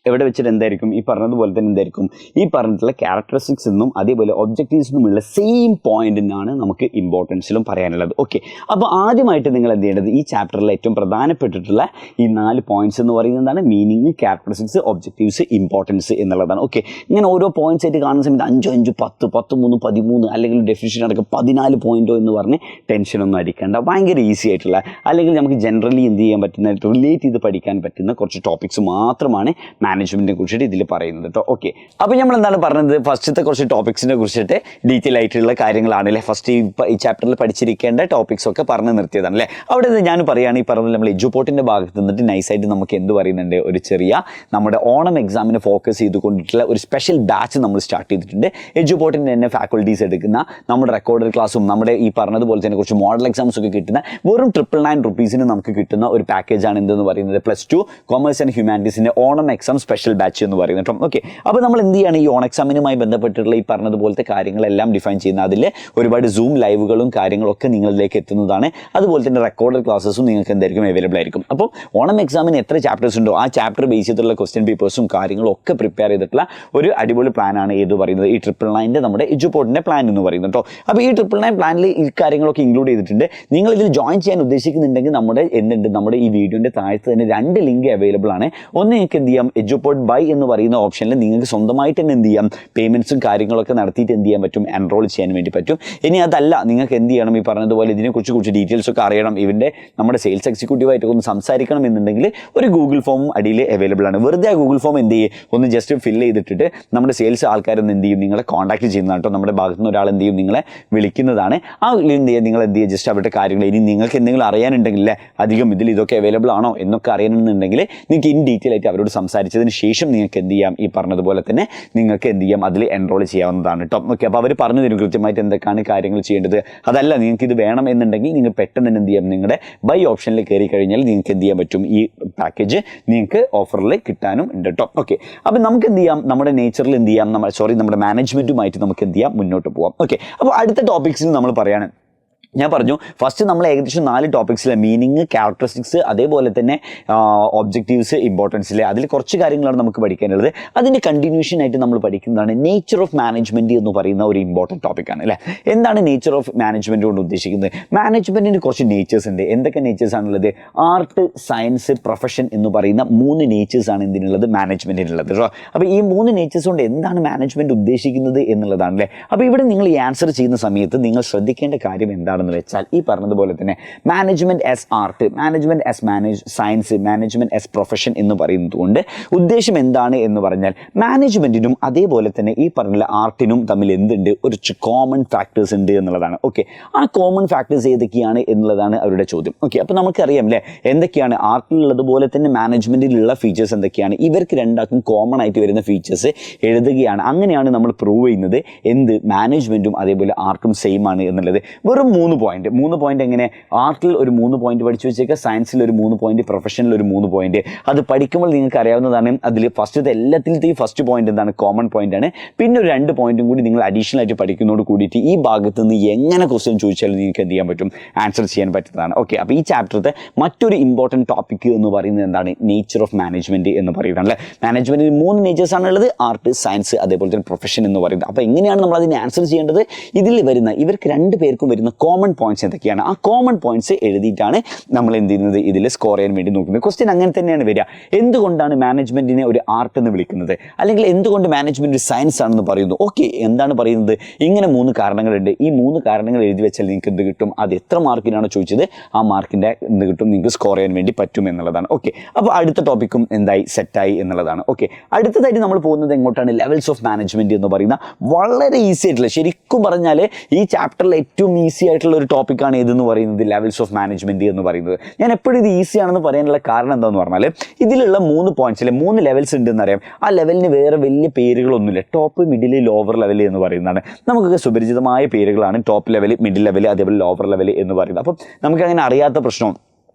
S1: എവിടെ വെച്ചിട്ട് എന്തായിരിക്കും, ഈ പറഞ്ഞതുപോലെ തന്നെ എന്തായിരിക്കും, ഈ പറഞ്ഞിട്ടുള്ള ക്യാരക്ടറിസ്റ്റിക്സ് എന്നും അതേപോലെ ഒബ്ജക്റ്റീവ്സ് എന്നുമുള്ള സെയിം പോയിന്റിനാണ് നമുക്ക് ഇമ്പോർട്ടൻസിലും പറയാനുള്ളത്. ഓക്കെ, അപ്പോൾ ആദ്യമായിട്ട് നിങ്ങൾ എന്ത് ചെയ്യേണ്ടത്, ഈ ചാപ്റ്ററിൽ ഏറ്റവും പ്രധാനപ്പെട്ടിട്ടുള്ള ഈ 4 പോയിന്റ്സ് എന്ന് പറയുന്നത് എന്താണ്, മീനിങ്, ക്യാരക്ടറിസ്റ്റിക്സ്, ഒബ്ജക്റ്റീവ്സ്, ഇമ്പോർട്ടൻസ് എന്നുള്ളതാണ്. ഓക്കെ, ഇങ്ങനെ ഓരോ പോയിന്റ്സ് ആയിട്ട് കാണുന്ന സമയത്ത് 5, 5, 10, 13, 13 അല്ലെങ്കിൽ ഡെഫിനിഷൻ അടക്കം 14 പോയിന്റോ എന്ന് പറഞ്ഞ് ടെൻഷനൊന്നും അടിക്കേണ്ട. ഭയങ്കര ഈസി ആയിട്ടുള്ള അല്ലെങ്കിൽ നമുക്ക് ജനറലി എന്ത് ചെയ്യാൻ പറ്റുന്ന, റിലേറ്റ് ചെയ്ത് പഠിക്കാൻ പറ്റുന്ന കുറച്ച് ടോപ്പിക്സ് മാത്രമാണ് മാനേജ്മെൻറ്റിനെ കുറിച്ചിട്ട് ഇതിൽ പറയുന്നത് കേട്ടോ. ഓക്കെ, അപ്പോൾ നമ്മൾ എന്താണ് പറഞ്ഞത്, ഫസ്റ്റത്തെ കുറച്ച് ടോപ്പിക്സിനെ കുറിച്ചിട്ട് ഡീറ്റെയിൽ ആയിട്ടുള്ള കാര്യങ്ങളാണല്ലേ ഫസ്റ്റ് ഈ ചാപ്റ്ററിൽ പഠിച്ചിരിക്കേണ്ട ടോപ്പിക്സ് ഒക്കെ പറഞ്ഞു നിർത്തിയതാണ് അല്ലേ. അവിടെ ഞാൻ പറയുകയാണ്, ഈ പറഞ്ഞത് നമ്മൾ എഡ്യൂപോർട്ടിൻ്റെ ഭാഗത്ത് നിന്നിട്ട് നൈസായിട്ട് നമുക്ക് എന്ത് പറയുന്നുണ്ട്, ഒരു ചെറിയ നമ്മുടെ ഓണം എക്സാമിന് ഫോക്കസ് ചെയ്തുകൊണ്ടിട്ടുള്ള ഒരു സ്പെഷ്യൽ ബാച്ച് നമ്മൾ സ്റ്റാർട്ട് ചെയ്തിട്ടുണ്ട്. എഡ്യൂപോർട്ടിൻ്റെ തന്നെ ഫാക്കൽറ്റീസ് എടുക്കുന്ന നമ്മുടെ റെക്കോർഡഡ് ക്ലാസ്സും നമ്മുടെ ഈ പറഞ്ഞതുപോലെ തന്നെ കുറച്ച് മോഡൽ എക്സാംസ് ഒക്കെ കിട്ടുന്ന വെറും 999 നമുക്ക് കിട്ടുന്ന ഒരു പാക്കേജാണ് എന്തെന്ന് പറയുന്നത്, +2 കൊമേഴ്സ് ആൻഡ് ഹ്യൂമാനിറ്റീസിൻ്റെ ഓണം എക്സാം സ്പെഷ്യൽ ബാച്ച് എന്ന് പറയുന്നത് കേട്ടോ. ഓക്കെ, അപ്പോൾ നമ്മൾ എന്ത് ചെയ്യാണ്, ഈ ഓൺ എക്സാമിനുമായി ബന്ധപ്പെട്ടിട്ടുള്ള ഈ പറഞ്ഞതുപോലത്തെ കാര്യങ്ങളെല്ലാം ഡിഫൈൻ ചെയ്യുന്ന അതിൽ ഒരുപാട് സൂം ലൈവുകളും കാര്യങ്ങളൊക്കെ നിങ്ങളിലേക്ക് എത്തുന്നതാണ്. അതുപോലെ തന്നെ റെക്കോർഡഡ് ക്ലാസ്സസും നിങ്ങൾക്ക് എന്തായിരിക്കും അവൈലബിൾ ആയിരിക്കും. അപ്പോൾ ഓണം എക്സാമിന് എത്ര ചാപ്റ്റേഴ്സ് ഉണ്ടോ ആ ചാപ്റ്റർ ബേസ് ചെയ്തിട്ടുള്ള ക്വസ്റ്റ്യൻ പേപ്പേഴ്സും കാര്യങ്ങളും ഒക്കെ പ്രിപ്പയർ ചെയ്തിട്ടുള്ള ഒരു അടിപൊളി പ്ലാനാണ് ഏത് പറയുന്നത്, ഈ 999 നമ്മുടെ എഡ്യൂപോർട്ടിൻ്റെ പ്ലാൻ എന്ന് പറയുന്നത് കേട്ടോ. അപ്പോൾ ഈ 999 പ്ലാനിൽ ഈ കാര്യങ്ങളൊക്കെ ഇൻക്ലൂഡ് ചെയ്തിട്ടുണ്ട്. നിങ്ങൾ ഇതിൽ ജോയിൻ ചെയ്യാൻ ഉദ്ദേശിക്കുന്നുണ്ടെങ്കിൽ നമ്മുടെ ഈ വീഡിയോൻ്റെ താഴത്ത് തന്നെ 2 ലിങ്ക് അവൈലബിൾ ആണ്. ഒന്ന് നിങ്ങൾക്ക് എന്ത് ചെയ്യാം, എഡ്യൂപോർട്ട് ബൈ എന്ന് പറയുന്ന ഓപ്ഷനിൽ നിങ്ങൾക്ക് സ്വന്തമായിട്ട് തന്നെ എന്ത് ചെയ്യാം, പേയ്മെൻറ്റ്സും കാര്യങ്ങളൊക്കെ നടത്തിയിട്ട് എന്ത് ചെയ്യാൻ പറ്റും, എൻറോൾ ചെയ്യാൻ വേണ്ടി പറ്റും. ഇനി അതല്ല, നിങ്ങൾക്ക് എന്ത് ചെയ്യണം, ഈ പറഞ്ഞതുപോലെ ഇതിനെക്കുറിച്ച് കുറച്ച് ഡീറ്റെയിൽസ് ഒക്കെ അറിയണം, നമ്മുടെ സെയിൽസ് എക്സിക്യൂട്ടീവായിട്ട് ഒന്ന് സംസാരിക്കണം എന്നുണ്ടെങ്കിൽ ഒരു ഗൂഗിൾ ഫോമും അടിയിൽ അവൈലബിൾ ആണ്. വെറുതെ ആ ഗൂഗിൾ ഫോം എന്ത് ചെയ്യും, ഒന്ന് ജസ്റ്റ് ഫില്ല് ചെയ്തിട്ടിട്ട് നമ്മുടെ സെയിൽസ് ആൾക്കാരൊന്ന് എന്ത് ചെയ്യും, നിങ്ങളെ കോൺടാക്ട് ചെയ്യുന്നതാണ് കേട്ടോ. നമ്മുടെ ഭാഗത്തു നിന്ന് ഒരാൾ എന്ത് ചെയ്യും, നിങ്ങളെ വിളിക്കുന്നതാണ്. ആ എന്ത് ചെയ്യുക, നിങ്ങൾ എന്ത് ചെയ്യുക, ജസ്റ്റ് അവരുടെ കാര്യങ്ങൾ ഇനി നിങ്ങൾക്ക് എന്തെങ്കിലും അറിയാനുണ്ടെങ്കിൽ അധികം ഇതൊക്കെ അവൈലബിൾ ആണോ എന്നൊക്കെ അറിയണമെന്നുണ്ടെങ്കിൽ നിങ്ങൾക്ക് ഇൻ ഡീറ്റെയിൽ ആയിട്ട് അവരോട് സംസാരിച്ചതിന് ശേഷം നിങ്ങൾക്ക് എന്ത് ചെയ്യാം, ഈ പറഞ്ഞതുപോലെ തന്നെ നിങ്ങൾക്ക് എന്ത് ചെയ്യാം, അതിൽ എൻറോൾ ചെയ്യാവുന്നതാണ് കേട്ടോ. ഓക്കെ, അപ്പോൾ അവർ പറഞ്ഞു തരും കൃത്യമായിട്ട് എന്തൊക്കെയാണ് കാര്യങ്ങൾ ചെയ്യേണ്ടത്. അതല്ല, നിങ്ങൾക്ക് ഇത് വേണം എന്നുണ്ടെങ്കിൽ നിങ്ങൾ പെട്ടെന്ന് തന്നെ എന്ത് ചെയ്യാം, നിങ്ങളുടെ ബൈ ഓപ്ഷനിൽ കയറി കഴിഞ്ഞാൽ നിങ്ങൾക്ക് എന്ത് ചെയ്യാൻ പറ്റും, ഈ പാക്കേജ് നിങ്ങൾക്ക് ഓഫറിൽ കിട്ടാനും ഉണ്ട് കേട്ടോ. ഓക്കെ, അപ്പോൾ നമുക്ക് എന്ത് ചെയ്യാം, നമ്മുടെ നേച്ചറിൽ എന്ത് ചെയ്യാം, നമ്മുടെ മാനേജ്മെൻറ്റുമായിട്ട് നമുക്ക് എന്ത് ചെയ്യാം, മുന്നോട്ട് പോകാം. ഓക്കെ, അപ്പോൾ അടുത്ത ടോപ്പിക്സിൽ നമ്മൾ പറയാണ്, ഞാൻ പറഞ്ഞു ഫസ്റ്റ് നമ്മൾ ഏകദേശം 4 ടോപ്പിക്സിലെ മീനിങ്, ക്യാരക്ടറിസ്റ്റിക്സ്, അതേപോലെ തന്നെ ഒബ്ജക്റ്റീവ്സ്, ഇമ്പോർട്ടൻസിലെ അതിൽ കുറച്ച് കാര്യങ്ങളാണ് നമുക്ക് പഠിക്കാനുള്ളത്. അതിൻ്റെ കണ്ടിന്യൂഷൻ ആയിട്ട് നമ്മൾ പഠിക്കുന്നതാണ് നേച്ചർ ഓഫ് മാനേജ്മെൻറ്റ് എന്ന് പറയുന്ന ഒരു ഇമ്പോർട്ടൻറ്റ് ടോപ്പിക്കാണ് അല്ലേ. എന്താണ് നേച്ചർ ഓഫ് മാനേജ്മെൻറ്റ് കൊണ്ട് ഉദ്ദേശിക്കുന്നത്? മാനേജ്മെൻറ്റിന് കുറച്ച് നേച്ചേഴ്സ് ഉണ്ട്. എന്തൊക്കെ നേച്ചേഴ്സ് ആണുള്ളത്? ആർട്ട്, സയൻസ്, പ്രൊഫഷൻ എന്ന് പറയുന്ന 3 നേച്ചേഴ്സാണ് എന്തിനുള്ളത്, മാനേജ്മെൻറ്റിനുള്ളത് കേട്ടോ. അപ്പോൾ ഈ 3 നേച്ചേഴ്സ് കൊണ്ട് എന്താണ് മാനേജ്മെൻറ്റ് ഉദ്ദേശിക്കുന്നത് എന്നുള്ളതാണ് അല്ലേ. അപ്പോൾ ഇവിടെ നിങ്ങൾ ഈ ആൻസർ ചെയ്യുന്ന സമയത്ത് നിങ്ങൾ ശ്രദ്ധിക്കേണ്ട കാര്യം എന്താണ് എന്ന് വെച്ചാൽ, ഈ പറഞ്ഞതുപോലെ തന്നെ management as art, management as science, management as profession എന്ന് പറയുന്നത് കൊണ്ട് ഉദ്ദേശം എന്താണ് എന്ന് പറഞ്ഞാൽ, മാനേജ്മെന്റിനും അതേപോലെ തന്നെ ഈ പറഞ്ഞ ആർട്ടിനും തമ്മിൽ എന്തുണ്ട്, ഒരു കോമൺ ഫാക്ടേഴ്സ് ഉണ്ട് എന്നുള്ളതാണ്. ഓക്കെ, ആ കോമൺ ഫാക്ടേഴ്സ് ഏതൊക്കെയാണ് എന്നുള്ളതാണ് അവരുടെ ചോദ്യം. ഓക്കെ, അപ്പോൾ നമുക്കറിയാം അല്ലേ എന്തൊക്കെയാണ് ആർട്ടിലുള്ളതുപോലെ തന്നെ മാനേജ്മെന്റിലുള്ള ഫീച്ചേഴ്സ് എന്തൊക്കെയാണ്, ഇവർക്ക് രണ്ടാൾക്കും കോമൺ ആയിട്ട് വരുന്ന ഫീച്ചേഴ്സ് എഴുതുകയാണ്. അങ്ങനെയാണ് നമ്മൾ പ്രൂവ് ചെയ്യുന്നത് എന്ത്, മാനേജ്മെന്റും അതേപോലെ ആർട്ടും സെയിം ആണ് എന്നുള്ളത്. വെറും 3 പോയിന്റ് എങ്ങനെ, ആർട്ടിൽ ഒരു 3 പോയിന്റ് പഠിച്ചു വെച്ചേക്കുക, സയൻസിൽ ഒരു 3 പോയിന്റ്, പ്രൊഫഷനിൽ ഒരു 3 പോയിന്റ്. അത് പഠിക്കുമ്പോൾ നിങ്ങൾക്ക് അറിയാവുന്നതാണ്. അതിൽ എല്ലാത്തിലത്തെയും ഫസ്റ്റ് പോയിന്റ് എന്താണ്, കോമൺ പോയിന്റ് ആണ്. പിന്നെ ഒരു 2 പോയിന്റും കൂടി നിങ്ങൾ അഡീഷണൽ ആയിട്ട് പഠിക്കുന്നതോട് കൂടിയിട്ട് ഈ ഭാഗത്ത് നിന്ന് എങ്ങനെ ക്വസ്റ്റ്യൻ ചോദിച്ചാലും നിങ്ങൾക്ക് എന്ത് ചെയ്യാൻ പറ്റും, ആൻസർ ചെയ്യാൻ പറ്റുന്നതാണ്. ഓക്കെ, അപ്പോൾ ഈ ചാപ്റ്ററിലെ മറ്റൊരു ഇമ്പോർട്ടൻറ്റ് ടോപ്പിക് എന്ന് പറയുന്നത് എന്താണ്, നേച്ചർ ഓഫ് മാനേജ്മെന്റ് എന്ന് പറയുന്നത് അല്ലേ. മാനേജ്മെന്റിന് 3 നേച്ചേഴ്സ് ആണുള്ളത്, ആർട്ട്, സയൻസ്, അതേപോലെ തന്നെ പ്രൊഫഷൻ എന്ന് പറയുന്നത്. അപ്പോൾ എങ്ങനെയാണ് നമ്മൾ അതിനെ ആൻസർ ചെയ്യേണ്ടത്? ഇതിൽ വരുന്ന ഇവർക്ക് 2 പേർക്കും വരുന്ന കോമൺ പോയിന്റ്സ് എന്തൊക്കെയാണ്, ആ കോമൺ പോയിന്റ്സ് എഴുതിയിട്ടാണ് നമ്മൾ എന്ത് ചെയ്യുന്നത്, ഇതിൽ സ്കോർ ചെയ്യാൻ വേണ്ടി നോക്കുന്നത്. ക്വസ്റ്റ്യൻ അങ്ങനെ തന്നെയാണ് വരിക. എന്തുകൊണ്ടാണ് മാനേജ്മെന്റിനെ ഒരു ആർട്ട് എന്ന് വിളിക്കുന്നത്, അല്ലെങ്കിൽ എന്തുകൊണ്ട് മാനേജ്മെന്റ് ഒരു സയൻസ് ആണെന്ന് പറയുന്നു? ഓക്കെ, എന്താണ് പറയുന്നത്, ഇങ്ങനെ 3 കാരണങ്ങളുണ്ട്. ഈ 3 കാരണങ്ങൾ എഴുതി വെച്ചാൽ നിങ്ങൾക്ക് എന്ത് കിട്ടും, അത് എത്ര മാർക്കിനാണ് ചോദിച്ചത് ആ മാർക്കിൻ്റെ എന്ത് കിട്ടും, നിങ്ങൾക്ക് സ്കോർ ചെയ്യാൻ വേണ്ടി പറ്റും എന്നുള്ളതാണ്. ഓക്കെ, അപ്പോൾ അടുത്ത ടോപ്പിക്കും എന്തായി, സെറ്റായി എന്നുള്ളതാണ്. ഓക്കെ, അടുത്തതായിട്ട് നമ്മൾ പോകുന്നത് എങ്ങോട്ടാണ്, ലെവൽസ് ഓഫ് മാനേജ്മെന്റ് എന്ന് പറയുന്ന വളരെ ഈസി ആയിട്ടുള്ള, ശരിക്കും പറഞ്ഞാൽ ഈ ചാപ്റ്ററിൽ ഏറ്റവും ഈസി ആയിട്ടുള്ള ഒരു ടോപ്പിക്കാണ് ഇതെന്ന് പറയുന്നത്, ലെവൽസ് ഓഫ് മാനേജ്മെന്റ് എന്ന് പറയുന്നത്. ഞാൻ എപ്പോഴും ഇത് ഈസി ആണെന്ന് പറയാനുള്ള കാരണം എന്താണെന്ന് പറഞ്ഞാൽ, ഇതിലുള്ള 3 പോയിന്റ്സിലെ 3 ലെവൽസ് ഉണ്ടെന്ന് അറിയാം. ആ ലെവലിന് വേറെ വലിയ പേരുകളൊന്നുമില്ല. ടോപ്പ്, മിഡിൽ, ലോവർ ലെവൽ എന്ന് പറയുന്നതാണ്. നമുക്കൊക്കെ സുപരിചിതമായ പേരുകളാണ് ടോപ്പ് ലെവൽ, മിഡിൽ ലെവൽ, അതേപോലെ ലോവർ ലെവൽ എന്ന് പറയുന്നത്. അപ്പം നമുക്കങ്ങനെ അറിയാത്ത പ്രശ്നം,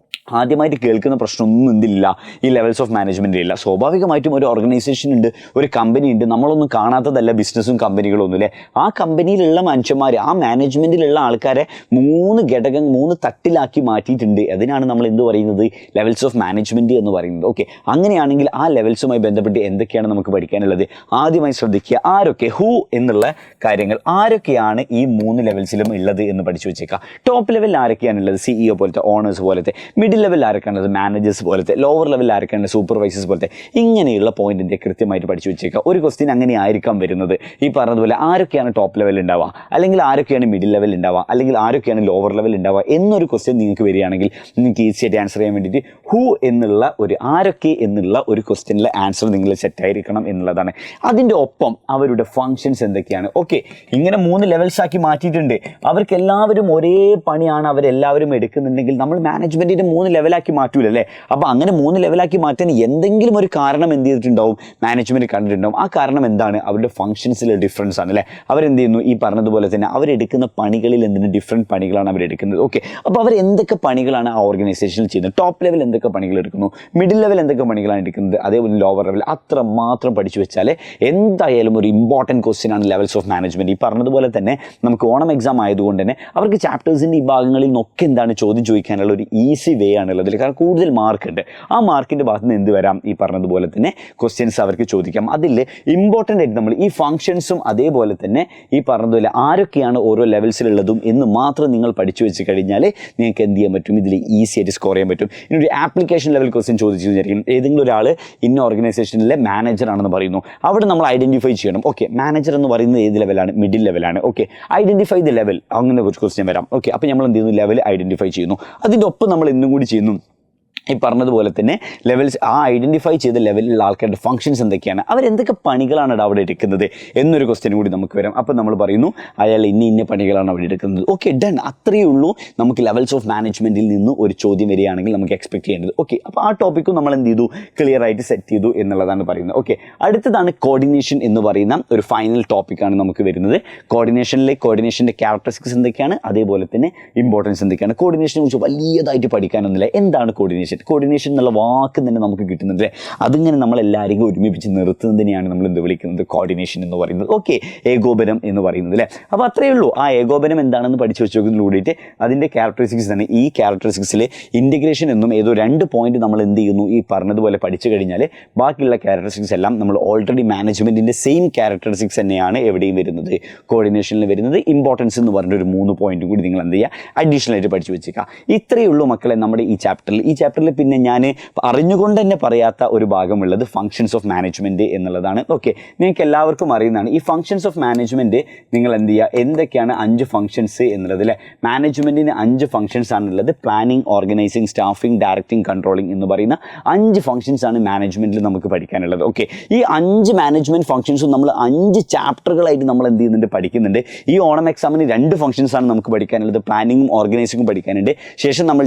S1: ആദ്യമായിട്ട് കേൾക്കുന്ന പ്രശ്നമൊന്നും എന്തില്ല, ഈ ലെവൽസ് ഓഫ് മാനേജ്മെൻറ്റ് ഇല്ല. സ്വാഭാവികമായിട്ടും ഒരു ഓർഗനൈസേഷൻ ഉണ്ട്, ഒരു കമ്പനി ഉണ്ട്, നമ്മളൊന്നും കാണാത്തതല്ല ബിസിനസ്സും കമ്പനികളൊന്നും അല്ലേ. ആ കമ്പനിയിലുള്ള മനുഷ്യന്മാർ, ആ മാനേജ്മെൻറ്റിലുള്ള ആൾക്കാരെ 3 തട്ടിലാക്കി മാറ്റിയിട്ടുണ്ട്. അതിനാണ് നമ്മൾ എന്ത് പറയുന്നത്, ലെവൽസ് ഓഫ് മാനേജ്മെൻറ്റ് എന്ന് പറയുന്നത്. ഓക്കെ, അങ്ങനെയാണെങ്കിൽ ആ ലെവൽസുമായി ബന്ധപ്പെട്ട് എന്തൊക്കെയാണ് നമുക്ക് പഠിക്കാനുള്ളത്? ആദ്യമായി ശ്രദ്ധിക്കുക, ആരൊക്കെ, ഹൂ എന്നുള്ള കാര്യങ്ങൾ, ആരൊക്കെയാണ് ഈ 3 ലെവൽസിലും ഉള്ളത് എന്ന് പഠിച്ചു വെച്ചേക്കുക. ടോപ്പ് ലെവലിൽ ആരൊക്കെയാണുള്ളത്, CEO പോലത്തെ, ഓണേഴ്സ് പോലത്തെ. മിഡിൽ ലെവൽ ആരൊക്കെയാണത്, മാനേജേഴ്സ് പോലത്തെ. ലോവർ ലെവൽ ആരൊക്കെയാണ്, സൂപ്പർവൈസേഴ്സ് പോലത്തെ. ഇങ്ങനെയുള്ള പോയിന്റ് കൃത്യമായിട്ട് പഠിച്ചു വെച്ചേക്കുക. ഒരു ക്വസ്റ്റ്യൻ അങ്ങനെ ആയിരിക്കാം വരുന്നത്. ഈ പറഞ്ഞതുപോലെ ആരൊക്കെയാണ് ടോപ്പ് ലെവൽ ഉണ്ടാവുക, അല്ലെങ്കിൽ ആരൊക്കെയാണ് മിഡിൽ ലെവൽ ഉണ്ടാവുക, അല്ലെങ്കിൽ ആരൊക്കെയാണ് ലോവർ ലെവൽ ഉണ്ടാവുക എന്നൊരു ക്വസ്റ്റ്യൻ നിങ്ങൾക്ക് വരികയാണെങ്കിൽ നിങ്ങൾക്ക് ഈസി ആയിട്ട് ആൻസർ ചെയ്യാൻ വേണ്ടിയിട്ട് ഹൂ എന്നുള്ള ആരൊക്കെ എന്നുള്ള ഒരു ക്വസ്റ്റ്യനിലെ ആൻസർ നിങ്ങൾ സെറ്റായിരിക്കണം എന്നുള്ളതാണ്. അതിൻ്റെ ഒപ്പം അവരുടെ ഫങ്ഷൻസ് എന്തൊക്കെയാണ്. ഓക്കെ, ഇങ്ങനെ 3 ലെവൽസ് ആക്കി മാറ്റിയിട്ടുണ്ട്. അവർക്ക് എല്ലാവരും ഒരേ പണിയാണ് അവരെല്ലാവരും എടുക്കുന്നുണ്ടെങ്കിൽ നമ്മൾ മാനേജ്മെൻറ്റിൻ്റെ 3 3 ലെവലാക്കി മാറ്റൂലല്ലേ. അപ്പോൾ അങ്ങനെ 3 ലെവലാക്കി മാറ്റാൻ എന്തെങ്കിലും ഒരു കാരണം എന്ത് ചെയ്തിട്ടുണ്ടാവും, മാനേജ്മെൻറ്റ് കണ്ടിട്ടുണ്ടാവും. ആ കാരണം എന്താണ്, അവരുടെ ഫംഗ്ഷൻസിലെ ഡിഫറൻസ് ആണ് അല്ലേ. അവരെന്ത് ചെയ്യുന്നു, ഈ പറഞ്ഞതുപോലെ തന്നെ അവരെടുക്കുന്ന പണികളിൽ എന്തിന് ഡിഫറെൻറ്റ് പണികളാണ് അവരെടുക്കുന്നത്. ഓക്കെ, അപ്പോൾ അവർ എന്തൊക്കെ പണികളാണ് ആ ഓർഗനൈസേഷനിൽ ചെയ്യുന്നത്, ടോപ്പ് ലെവൽ എന്തൊക്കെ പണികൾ എടുക്കുന്നു, മിഡിൽ ലെവൽ എന്തൊക്കെ പണികളാണ് എടുക്കുന്നത്, അതേപോലെ ലോവർ ലെവൽ, അത്ര മാത്രം പഠിച്ചു വെച്ചാൽ എന്തായാലും ഒരു ഇമ്പോർട്ടൻറ്റ് ക്വസ്റ്റ്യൻ ആണ് ലെവൽസ് ഓഫ് മാനേജ്മെൻറ്റ്. ഈ പറഞ്ഞതുപോലെ തന്നെ നമുക്ക് ഓണം എക്സാം ആയതുകൊണ്ട് തന്നെ അവർക്ക് ചാപ്റ്റേഴ്സിൻ്റെ ഈ ഭാഗങ്ങളിൽ നിന്നൊക്കെ എന്താണ് ചോദ്യം ചോദിക്കാനുള്ള ഒരു ഈസി വേ ആണുള്ളത്. കാരണം കൂടുതൽ മാർക്കുണ്ട്, ആ മാർക്കിൻ്റെ ഭാഗത്ത് നിന്ന് എന്ത് വരാം, ഈ പറഞ്ഞതുപോലെ തന്നെ ക്വസ്റ്റ്യൻസ് അവർക്ക് ചോദിക്കാം. അതിൽ ഇമ്പോർട്ടൻ്റ് ആയിട്ട് നമ്മൾ ഈ ഫംഗ്ഷൻസും അതേപോലെ തന്നെ ഈ പറഞ്ഞതുപോലെ ആരൊക്കെയാണ് ഓരോ ലെവൽസിലുള്ളതും എന്ന് മാത്രം നിങ്ങൾ പഠിച്ചു വെച്ച് കഴിഞ്ഞാൽ നിങ്ങൾക്ക് എന്ത് ചെയ്യാൻ പറ്റും, ഇതിൽ ഈസി ആയിട്ട് സ്കോർ ചെയ്യാൻ പറ്റും. ഇനി ഒരു ആപ്ലിക്കേഷൻ ലെവൽ ക്വസ്റ്റ്യൻ ചോദിച്ചു വിചാരിക്കും, ഏതെങ്കിലും ഒരാൾ ഇന്ന ഓർഗനൈസേഷനിലെ മാനേജർ ആണെന്ന് പറയുന്നു. അവിടെ നമ്മൾ ഐഡൻറ്റിഫൈ ചെയ്യണം. ഓക്കെ, മാനേജർ എന്ന് പറയുന്നത് ഏത് ലെവലാണ്, മിഡിൽ ലെവലാണ്. ഓക്കെ, ഐഡൻറ്റിഫൈ ദ ലെവൽ, അങ്ങനെ ഒരു ക്വസ്റ്റ്യൻ വരാം. ഓക്കെ, അപ്പോൾ നമ്മൾ എന്ത് ചെയ്യുന്നു, ലെവൽ ഐഡൻറ്റിഫൈ ചെയ്യുന്നു. അതിൻ്റെ ഒപ്പം നമ്മൾ എന്തും കൂടി ചെയ്യുന്നു, ഈ പറഞ്ഞതുപോലെ തന്നെ ലെവൽസ്, ആ ഐഡൻറ്റിഫൈ ചെയ്ത ലെവലിലുള്ള ആൾക്കാരുടെ ഫംഗ്ഷൻസ് എന്തൊക്കെയാണ്, അവരെന്തൊക്കെ പണികളാണ് അവിടെ എടുക്കുന്നത് എന്നൊരു ക്വസ്റ്റ്യൻ കൂടി നമുക്ക് വരാം. അപ്പോൾ നമ്മൾ പറയുന്നു അയാൾ ഇന്ന പണികളാണ് അവിടെ എടുക്കുന്നത്. ഓക്കെ, ഡൺ, അത്രയേ ഉള്ളൂ നമുക്ക് ലെവൽസ് ഓഫ് മാനേജ്മെൻറ്റിൽ നിന്ന് ഒരു ചോദ്യം വരികയാണെങ്കിൽ നമുക്ക് എക്സ്പെക്ട് ചെയ്യേണ്ടത്. ഓക്കെ, അപ്പോൾ ആ ടോപ്പിക്കും നമ്മൾ എന്ത് ചെയ്തു, ക്ലിയർ ആയിട്ട് സെറ്റ് ചെയ്തു എന്നുള്ളതാണ് പറയുന്നത്. ഓക്കെ, അടുത്തതാണ് കോർഡിനേഷൻ എന്ന് പറയുന്ന ഒരു ഫൈനൽ ടോപ്പിക്കാണ് നമുക്ക് വരുന്നത്. കോർഡിനേഷൻ്റെ ക്യാരക്ടറിസ്റ്റിക്സ് എന്തൊക്കെയാണ്, അതേപോലെ തന്നെ ഇമ്പോർട്ടൻസ് എന്തൊക്കെയാണ്. കോർഡിനേഷനെ കുറിച്ച് വലിയതായിട്ട് പഠിക്കാനൊന്നുമില്ല. എന്താണ് കോർഡിനേഷൻ എന്നുള്ള വാക്ക് തന്നെ നമുക്ക് കിട്ടുന്നുണ്ട്. അതിങ്ങനെ നമ്മളെല്ലാവരെയും ഒരുമിപ്പിച്ച് നിർത്തുന്നതിനെയാണ് നമ്മൾ എന്ത് വിളിക്കുന്നത്, കോർഡിനേഷൻ എന്ന് പറയുന്നത്. ഓക്കെ, ഏകോപനം എന്ന് പറയുന്നത് അല്ലേ. അപ്പോൾ അത്രയേ ഉള്ളൂ. ആ ഏകോപനം എന്താണെന്ന് പഠിച്ചു വെച്ചോക്കുന്നതിലൂടെ അതിൻ്റെ ക്യാരക്ടറിസ്റ്റിക്സ് തന്നെ, ഈ ക്യാരക്ടറിസ്റ്റിക്സിൽ ഇൻറ്റഗ്രേഷൻ എന്നും ഏതോ 2 പോയിന്റ് നമ്മൾ എന്ത് ചെയ്യുന്നു, ഈ പറഞ്ഞതുപോലെ പഠിച്ചു കഴിഞ്ഞാൽ ബാക്കിയുള്ള ക്യാരക്ടറിസ്റ്റിക്സ് എല്ലാം നമ്മൾ ഓൾറെഡി മാനേജ്മെൻറ്റിൻ്റെ സെയിം ക്യാരക്ടറിസ്റ്റിക്സ് തന്നെയാണ് എവിടെയും വരുന്നത്, കോർഡിനേഷനിൽ വരുന്നത്. ഇമ്പോർട്ടൻസ് എന്ന് പറഞ്ഞ ഒരു 3 പോയിന്റ് കൂടി നിങ്ങൾ എന്ത് ചെയ്യുക, അഡീഷണൽ ആയിട്ട് പഠിച്ചു വെച്ചേക്കുക. ഇത്രയേ ഉള്ളൂ മക്കളെ നമ്മുടെ ഈ ചാപ്റ്ററിൽ. പിന്നെ ഞാൻ അറിഞ്ഞുകൊണ്ട് തന്നെ പറയാത്ത ഒരു ഭാഗമുള്ളത് ഫങ്ഷൻസ് ഓഫ് മാനേജ്മെൻറ്റ് എന്നുള്ളതാണ്. ഓക്കെ, നിങ്ങൾക്ക് എല്ലാവർക്കും അറിയുന്നതാണ് ഈ ഫങ്ഷൻസ് ഓഫ് മാനേജ്മെൻറ്റ്. നിങ്ങൾ എന്ത് ചെയ്യുക, എന്തൊക്കെയാണ് 5 ഫങ്ഷൻസ് എന്നുള്ളത് അല്ലേ. മാനേജ്മെൻറ്റിന് 5 ഫങ്ഷൻസ് ആണുള്ളത്. Planning, organising, staffing, directing, controlling എന്ന് പറയുന്ന 5 ഫങ്ഷൻസ് ആണ് മാനേജ്മെൻറ്റിൽ നമുക്ക് പഠിക്കാനുള്ളത്. ഓക്കെ, ഈ 5 മാനേജ്മെൻറ്റ് ഫങ്ഷൻസും നമ്മൾ 5 ചാപ്റ്ററുകളായിട്ട് നമ്മൾ എന്ത് ചെയ്യുന്നുണ്ട്, പഠിക്കുന്നുണ്ട്. ഈ ഓണം എക്സാമിന് 2 ഫങ്ഷൻസ് ആണ് നമുക്ക് പഠിക്കാനുള്ളത്. പ്ലാനിങ്ങും ഓർഗനൈസിങ്ങും പഠിക്കാനുണ്ട്. ശേഷം നമ്മൾ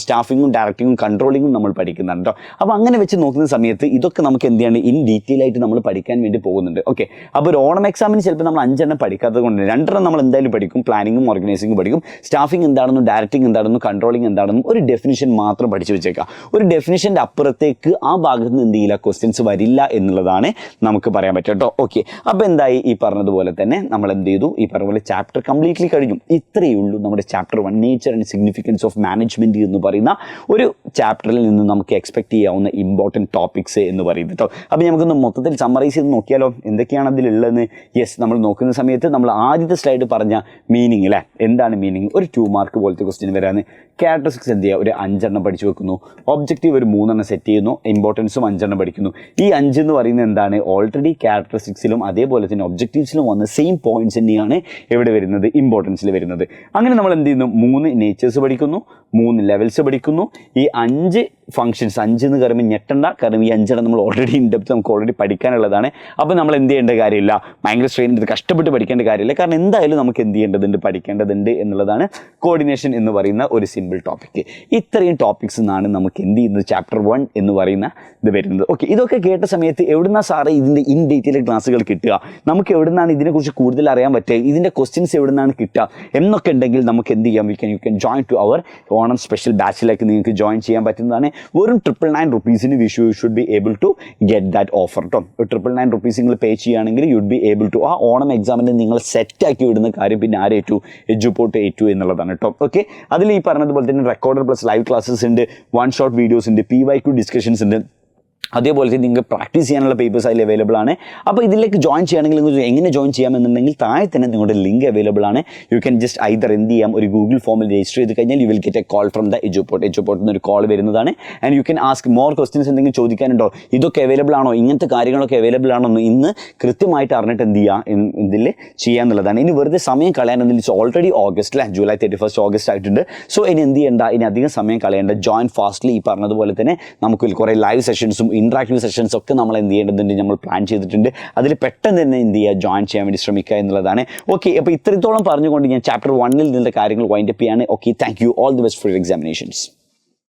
S1: സ്റ്റാഫിങ്ങും ഡയറക്റ്റിങ്ങും കൺട്രോളിങ്ങും നമ്മൾ പഠിക്കുന്നുണ്ട് കേട്ടോ. അപ്പോൾ അങ്ങനെ വെച്ച് നോക്കുന്ന സമയത്ത് ഇതൊക്കെ നമുക്ക് എന്ത് ചെയ്യാണ്, ഇൻ ഡീറ്റെയിൽ ആയിട്ട് നമ്മൾ പഠിക്കാൻ വേണ്ടി പോകുന്നുണ്ട്. ഓക്കെ, അപ്പോൾ ഒരു ഓണം എക്സാമിന് ചിലപ്പോൾ നമ്മൾ 5 എണ്ണം പഠിക്കാത്തത് കൊണ്ട് 2 എണ്ണം നമ്മൾ എന്തായാലും പഠിക്കും. പ്ലാനിങ്ങും ഓർഗനൈസിങ്ങും പഠിക്കും. സ്റ്റാഫിംഗ് എന്താണെന്നും ഡയറക്റ്റിംഗ് എന്താണെന്നും കൺട്രോളിംഗ് എന്താണെന്നും ഒരു ഡെഫിനിഷൻ മാത്രം പഠിച്ചു വെച്ചേക്കാം. ഒരു ഡെഫിനിഷൻ്റെ അപ്പുറത്തേക്ക് ആ ഭാഗത്ത് നിന്ന് എന്ത് ചെയ്യില്ല, ക്വസ്റ്റ്യൻസ് വരില്ല എന്നുള്ളതാണ് നമുക്ക് പറയാൻ പറ്റുക കേട്ടോ. ഓക്കെ, അപ്പോൾ എന്തായി, ഈ പറഞ്ഞതുപോലെ തന്നെ നമ്മൾ എന്ത് ചെയ്തു, ഈ പറഞ്ഞ പോലെ ചാപ്റ്റർ കംപ്ലീറ്റ്ലി കഴിഞ്ഞു. ഇത്രയേ ഉള്ളൂ നമ്മുടെ chapter 1 nature and significance of management എന്ന് പറയുന്ന ഒരു ചാപ്റ്ററിൽ നിന്ന് നമുക്ക് എക്സ്പെക്ട് ചെയ്യാവുന്ന ഇമ്പോർട്ടൻറ്റ് ടോപ്പിക്സ് എന്ന് പറയുന്നത് കേട്ടോ. അപ്പോൾ നമുക്കൊന്ന് മൊത്തത്തിൽ സമ്മറൈസ് ചെയ്ത് നോക്കിയാലോ, എന്തൊക്കെയാണ് അതിലുള്ളതെന്ന്. യെസ്, നമ്മൾ നോക്കുന്ന സമയത്ത് നമ്മൾ ആദ്യത്തെ സ്ലൈഡ് പറഞ്ഞ മീനിങ് അല്ലേ, എന്താണ് മീനിങ്, ഒരു 2 മാർക്ക് പോലത്തെ ക്വസ്റ്റ്യൻ വരാന്ന്. ക്യാരക്ടറിസ്റ്റിക്സ് എന്ത് ചെയ്യുക, ഒരു 5 എണ്ണം പഠിച്ചു വെക്കുന്നു. ഒബ്ജക്റ്റീവ് ഒരു 3 എണ്ണം സെറ്റ് ചെയ്യുന്നു. ഇമ്പോർട്ടൻസും 5 എണ്ണം പഠിക്കുന്നു. ഈ 5 എന്ന് പറയുന്നത് എന്താണ്, ഓൾറെഡി ക്യാരക്ടറിസ്റ്റിക്സിലും അതേപോലെ തന്നെ ഒബ്ജക്റ്റീവ്സിലും വന്ന സെയിം പോയിന്റ്സ് തന്നെയാണ് എവിടെ വരുന്നത്, ഇമ്പോർട്ടൻസിൽ വരുന്നത്. അങ്ങനെ നമ്മൾ എന്ത് ചെയ്യുന്നു, 3 നേച്ചേഴ്സ് പഠിക്കുന്നു, 3 ലെവൽസ് പഠിക്കുന്നു. ഈ 5 ഫംഗ്ഷൻസ്, 5 എന്ന് പറയുമ്പോൾ ഞെട്ടണ്ട, കാരണം ഈ 5 എണ്ണം നമ്മൾ ഓൾറെഡി ഇൻഡെപ്ത് നമുക്ക് ഓൾറെഡി പഠിക്കാനുള്ളതാണ്. അപ്പോൾ നമ്മൾ എന്ത് ചെയ്യേണ്ട കാര്യമില്ല, ഭയങ്കര സ്ട്രെയിൻ ചെയ്ത് കഷ്ടപ്പെട്ട് പഠിക്കേണ്ട കാര്യമില്ല. കാരണം എന്തായാലും നമുക്ക് എന്ത് ചെയ്യേണ്ടതുണ്ട്, പഠിക്കേണ്ടതുണ്ട് എന്നുള്ളതാണ് കോർഡിനേഷൻ എന്ന് പറയുന്ന ഒരു സിമ്പിൾ ടോപ്പിക്ക്. ഇത്രയും ടോപ്പിക്സ് നിന്നാണ് നമുക്ക് എന്ത് ചെയ്യുന്നത്, ചാപ്റ്റർ 1 എന്ന് പറയുന്ന ഇത് വരുന്നത്. ഓക്കെ, ഇതൊക്കെ കേട്ട സമയത്ത് എവിടുന്നാ സാറേ ഇതിൻ്റെ ഇൻ ഡീറ്റെയിൽ ക്ലാസ്സുകൾ കിട്ടുക, നമുക്ക് എവിടുന്നാണ് ഇതിനെക്കുറിച്ച് കൂടുതൽ അറിയാൻ പറ്റുക, ഇതിൻ്റെ ക്വസ്റ്റ്യൻസ് എവിടുന്നാണ് കിട്ടുക എന്നൊക്കെ ഉണ്ടെങ്കിൽ നമുക്ക് എന്ത് ചെയ്യാം, you can join to our Onam special ബാച്ചിലേക്ക് നിങ്ങൾക്ക് ജോയിൻ ചെയ്യാൻ പറ്റുന്നതാണ്. വെറും 999 റുപ്പീസിന് should be able to get that offer കേട്ടോ. 999 റുപ്പീസ് നിങ്ങൾ പേ ചെയ്യുകയാണെങ്കിൽ യുഡ് ബി ഏബിൾ ടു ആ ഓണം എക്സാമിന് നിങ്ങൾ സെറ്റാക്കി വിടുന്ന കാര്യം പിന്നെ ആരേറ്റു, എഡ്യൂപോർട്ട് ഏറ്റു എന്നുള്ളതാണ് കേട്ടോ. ഓക്കെ, അതിൽ ഈ പറഞ്ഞതുപോലെ തന്നെ റെക്കോർഡഡ് പ്ലസ് ലൈവ് ക്ലാസ്സസ് ഉണ്ട്, 1 ഷോട്ട് വീഡിയോസ് ഉണ്ട്, PYQ ഡിസ്കഷൻസ് ഉണ്ട്. അതേപോലെ തന്നെ നിങ്ങൾക്ക് പ്രാക്ടീസ് ചെയ്യാനുള്ള പേപ്പേഴ്സ് അതിൽ അവൈലബിൾ ആണ്. അപ്പോൾ ഇതിലേക്ക് ജോയിൻ ചെയ്യണമെങ്കിൽ നിങ്ങൾക്ക് എങ്ങനെ ജോയിൻ ചെയ്യാമെന്നുണ്ടെങ്കിൽ താഴെ തന്നെ നിങ്ങളുടെ ലിങ്ക് അവൈലബിൾ ആണ്. യു ക്യാൻ ജസ്റ്റ് ഐദർ എന്ത് ചെയ്യാം, ഒരു ഗൂഗിൾ ഫോമിൽ രജിസ്റ്റർ ചെയ്ത് കഴിഞ്ഞാൽ you will get a call from the എഡ്യൂപോർട്ടിൽ നിന്നൊരു കോൾ വരുന്നതാണ്. And you can ask more questions, എന്തെങ്കിലും ചോദിക്കാനുണ്ടോ, ഇതൊക്കെ അവൈലബിൾ ആണോ, ഇങ്ങനത്തെ കാര്യങ്ങളൊക്കെ അവൈലബിൾ ആണോ എന്ന് ഇന്ന് കൃത്യമായിട്ട് അറിഞ്ഞിട്ട് എന്ത് ചെയ്യുക, ഇതിൽ ചെയ്യാന്നുള്ളതാണ്. ഇനി വെറുതെ സമയം കളയാനൊന്നും, ഓൾറെഡി ഓഗസ്റ്റ്, ജൂലൈ 31 ഓഗസ്റ്റ് ആയിട്ടുണ്ട്. സോ ഇനി എന്ത് ചെയ്യേണ്ട, ഇനി അധികം സമയം കളയേണ്ട, ജോയിൻ ഫാസ്റ്റ്ലി. ഈ പറഞ്ഞതുപോലെ തന്നെ നമുക്ക് കുറേ ലൈവ് സെഷൻസും ഇൻട്രാക്റ്റീവ് സെഷൻസ് ഒക്കെ നമ്മൾ എന്ത് ചെയ്യേണ്ടതുണ്ട്, നമ്മൾ പ്ലാൻ ചെയ്തിട്ടുണ്ട്. അതിൽ പെട്ടെന്ന് തന്നെ എന്ത് ചെയ്യുക, ജോയിൻ ചെയ്യാൻ വേണ്ടി ശ്രമിക്കുക എന്നുള്ളതാണ്. ഓക്കെ, അപ്പോൾ ഇത്രത്തോളം പറഞ്ഞുകൊണ്ട് ഞാൻ ചാപ്റ്റർ 1 നിന്നുള്ള കാര്യങ്ങൾ വൈൻഡപ്പ് ചെയ്യാണ്. Okay, thank you, all the best for your examinations.